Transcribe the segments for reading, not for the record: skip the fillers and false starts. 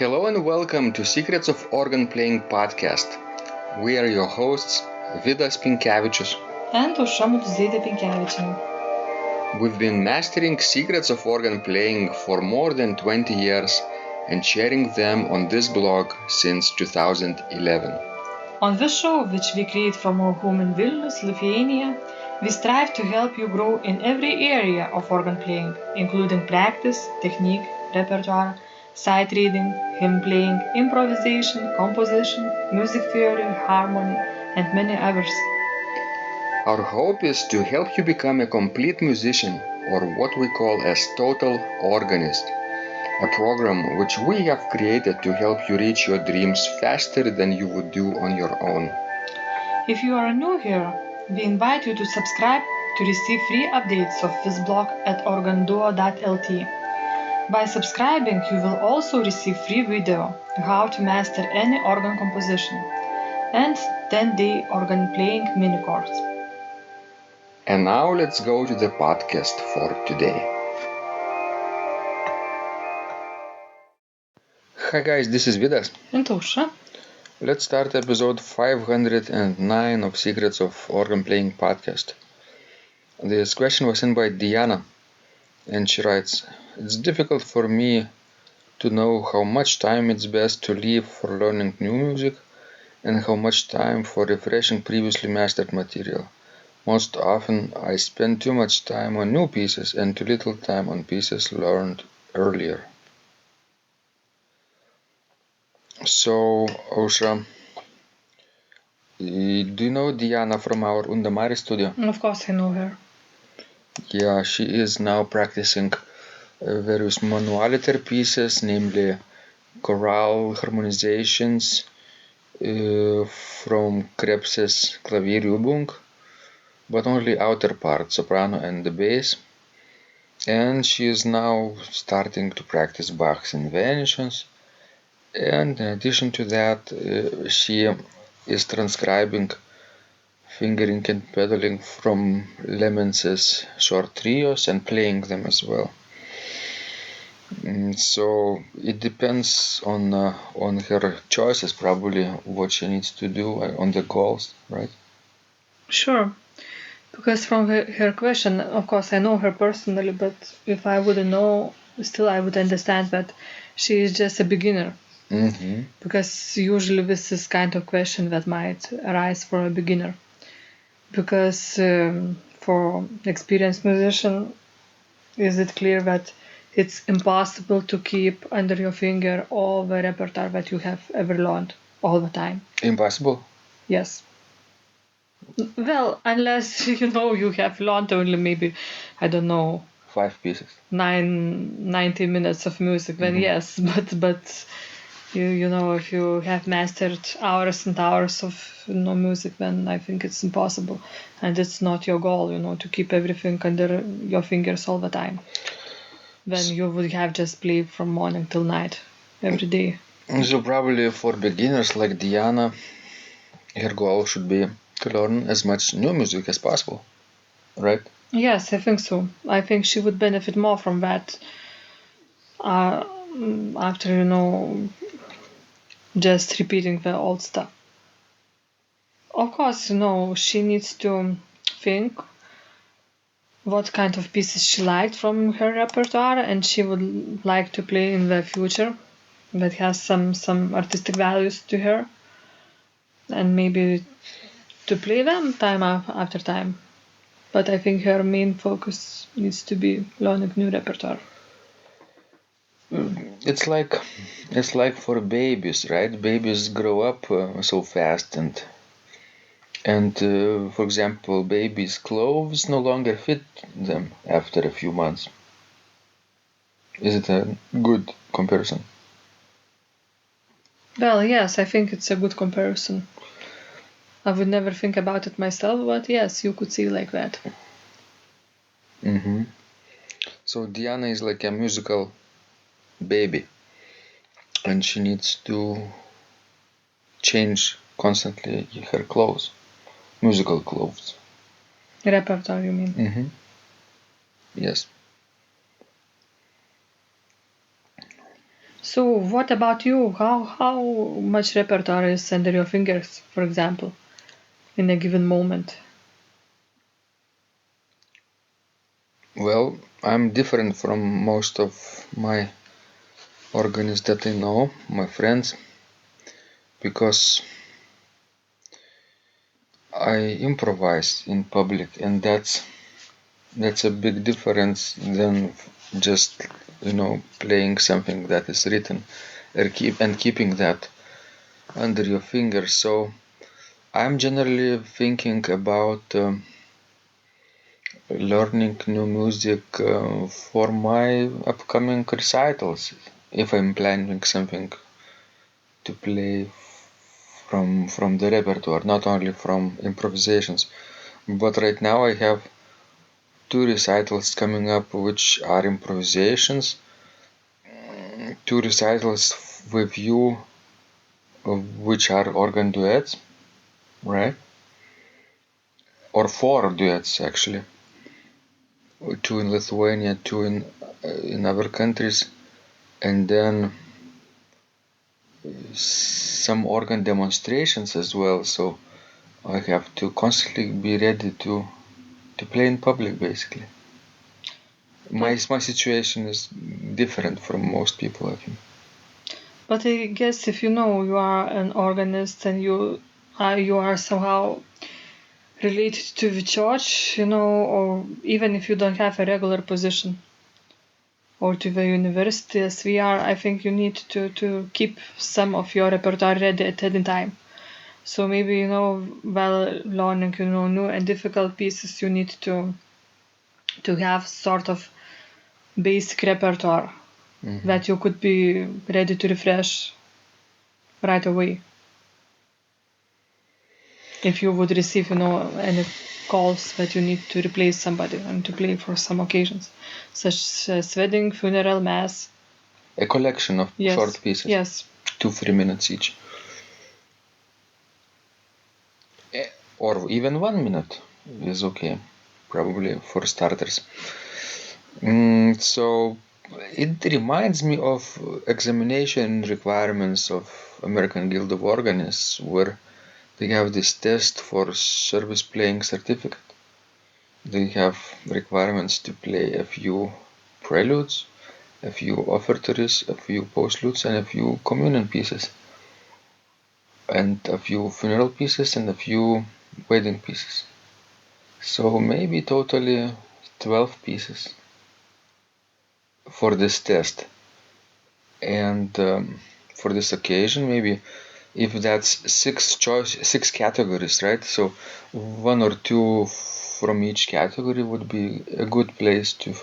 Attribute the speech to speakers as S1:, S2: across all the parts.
S1: Hello and welcome to Secrets of Organ Playing podcast. We are your hosts, Vidas Pinkevičius
S2: and Aušra Pinkevičienė.
S1: We've been mastering secrets of organ playing for more than 20 years and sharing them on this blog since 2011.
S2: On this show, which we create from our home in Vilnius, Lithuania, we strive to help you grow in every area of organ playing, including practice, technique, repertoire, sight reading, hymn playing, improvisation, composition, music theory, harmony, and many others.
S1: Our hope is to help you become a complete musician, or what we call as total organist, a program which we have created to help you reach your dreams faster than you would do on your own.
S2: If you are new here, we invite you to subscribe to receive free updates of this blog at organduo.lt. By subscribing, you will also receive free video how to master any organ composition and 10-day organ playing mini course.
S1: And now let's go to the podcast for today. Hi guys, this is Vidas.
S2: And Aušra.
S1: Let's start episode 509 of Secrets of Organ Playing podcast. This question was sent by Diana, and she writes, "It's difficult for me to know how much time it's best to leave for learning new music and how much time for refreshing previously mastered material. Most often I spend too much time on new pieces and too little time on pieces learned earlier." So, Aušra, do you know Diana from our Undamari studio?
S2: Of course I know her.
S1: Yeah, she is now practicing various manualiter pieces, namely chorale harmonizations from Krebs's Klavierübung, but only outer part, soprano and the bass. And she is now starting to practice Bach's Inventions. And in addition to that, she is transcribing fingering and pedaling from Lemens's short trios and playing them as well. So it depends on her choices, probably what she needs to do, on the goals, right?
S2: Sure. Because from her question, of course I know her personally, but if I wouldn't know, still I would understand that she is just a beginner.
S1: Mm-hmm.
S2: Because usually this is kind of question that might arise for a beginner. Because for experienced musician, is it clear that it's impossible to keep under your finger all the repertoire that you have ever learned all the time?
S1: Impossible?
S2: Yes. Well, unless you have learned only maybe, I don't know,
S1: 5 pieces.
S2: 90 minutes of music, then yes, but if you have mastered hours and hours of music, then I think it's impossible, and it's not your goal, to keep everything under your fingers all the time. Then you would have just played from morning till night every day.
S1: So probably for beginners like Diana, her goal should be to learn as much new music as possible, right?
S2: Yes, I think so. I think she would benefit more from that after, just repeating the old stuff. Of course, she needs to think what kind of pieces she liked from her repertoire and she would like to play in the future that has some artistic values to her, and maybe to play them time after time. But I think her main focus needs to be learning new repertoire.
S1: It's like for babies, right? Babies grow up so fast, and for example, babies' clothes no longer fit them after a few months. Is it a good comparison?
S2: Well, yes, I think it's a good comparison. I would never think about it myself, but yes, you could see like that.
S1: Mm-hmm. So Diana is like a musical baby, and she needs to change constantly her clothes, musical clothes.
S2: Repertoire, you mean?
S1: Mm-hmm. Yes.
S2: So what about you? How much repertoire is under your fingers, for example, in a given moment?
S1: Well, I'm different from most of my organists that I know, my friends, because I improvise in public, and that's a big difference than just playing something that is written and keeping that under your fingers. So I'm generally thinking about learning new music for my upcoming recitals, if I'm planning something to play from the repertoire, not only from improvisations. But right now I have 2 recitals coming up which are improvisations, 2 recitals with you which are organ duets, right? Or 4 duets actually. 2 in Lithuania, 2 in other countries, and then some organ demonstrations as well. So I have to constantly be ready to play in public, basically. My situation is different from most people, I think.
S2: But I guess if you are an organist and you are somehow related to the church, or even if you don't have a regular position, or to the university as we are, I think you need to keep some of your repertoire ready at any time. So maybe, while learning, new and difficult pieces, you need to have sort of basic repertoire that you could be ready to refresh right away. If you would receive, any calls that you need to replace somebody and to play for some occasions, such as wedding, funeral, mass.
S1: A collection of short pieces.
S2: Yes.
S1: 2-3 minutes each. Or even 1 minute is okay, probably for starters. So it reminds me of examination requirements of American Guild of Organists, where they have this test for service playing certificate. They have requirements to play a few preludes, a few offertories, a few postludes, and a few communion pieces, and a few funeral pieces, and a few wedding pieces. So maybe totally 12 pieces for this test. And for this occasion, maybe if that's 6 categories, right? So 1 or 2 from each category would be a good place to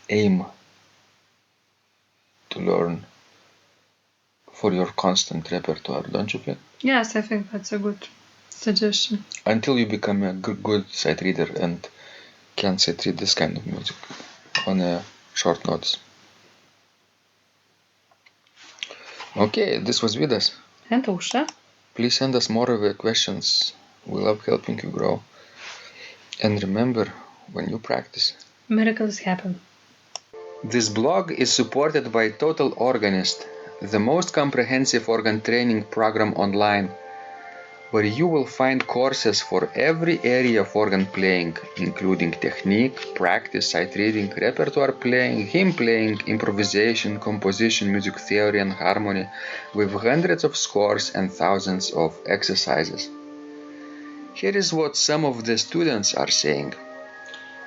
S1: aim to learn for your constant repertoire, don't you think?
S2: Yes, I think that's a good suggestion.
S1: Until you become a good sight reader and can sight read this kind of music on a short notice. Okay, this was Vidas.
S2: And Ausra.
S1: Please send us more of your questions. We love helping you grow. And remember, when you practice,
S2: miracles happen.
S1: This blog is supported by Total Organist, the most comprehensive organ training program online, where you will find courses for every area of organ playing, including technique, practice, sight reading, repertoire playing, hymn playing, improvisation, composition, music theory and harmony, with hundreds of scores and thousands of exercises. Here is what some of the students are saying.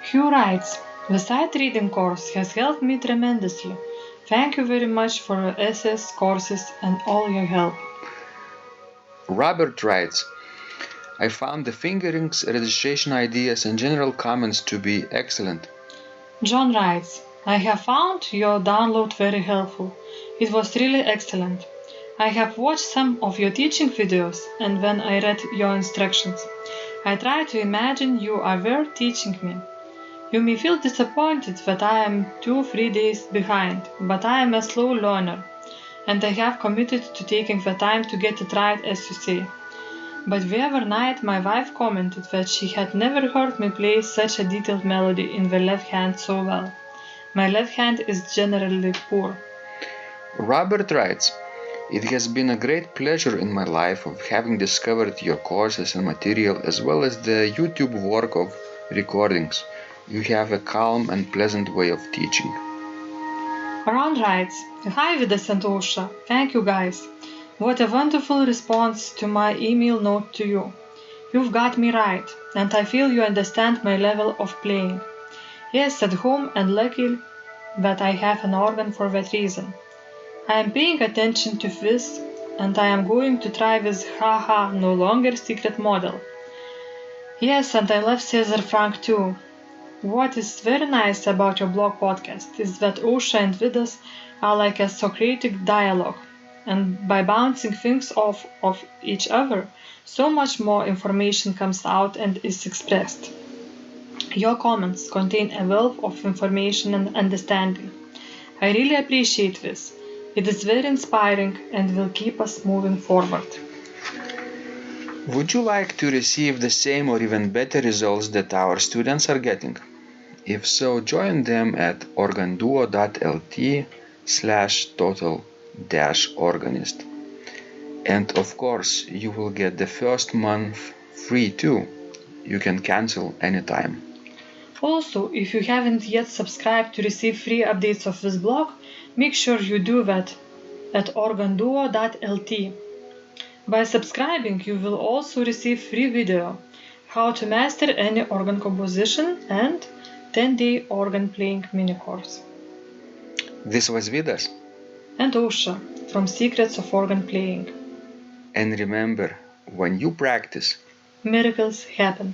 S2: Hugh writes, "The sight reading course has helped me tremendously. Thank you very much for your SS courses and all your help."
S1: Robert writes, I found the fingerings, registration ideas and general comments to be excellent.
S2: John writes, "I have found your download very helpful. It was really excellent. I have watched some of your teaching videos, and when I read your instructions, I tried to imagine you were teaching me. You may feel disappointed that I am 2-3 days behind, but I am a slow learner, and I have committed to taking the time to get it right, as you say. But the other night my wife commented that she had never heard me play such a detailed melody in the left hand so well. My left hand is generally poor."
S1: Robert writes, "It has been a great pleasure in my life of having discovered your courses and material as well as the YouTube work of recordings. You have a calm and pleasant way of teaching."
S2: Ron writes, "Hi Vidas and Usha, thank you guys. What a wonderful response to my email note to you. You've got me right, and I feel you understand my level of playing. Yes, at home and lucky that I have an organ for that reason. I am paying attention to this, and I am going to try this haha no longer secret model. Yes, and I love Cesar Frank too. What is very nice about your blog podcast is that Usha and Vidas are like a Socratic dialogue, and by bouncing things off of each other, so much more information comes out and is expressed. Your comments contain a wealth of information and understanding. I really appreciate this. It is very inspiring and will keep us moving forward."
S1: Would you like to receive the same or even better results that our students are getting? If so, join them at organduo.lt/total-organist. And of course, you will get the first month free too. You can cancel anytime.
S2: Also, if you haven't yet subscribed to receive free updates of this blog, make sure you do that at organduo.lt. By subscribing, you will also receive free video, how to master any organ composition and 10-day organ playing mini course.
S1: This was Vidas.
S2: And Usha from Secrets of Organ Playing.
S1: And remember, when you practice,
S2: Miracles happen.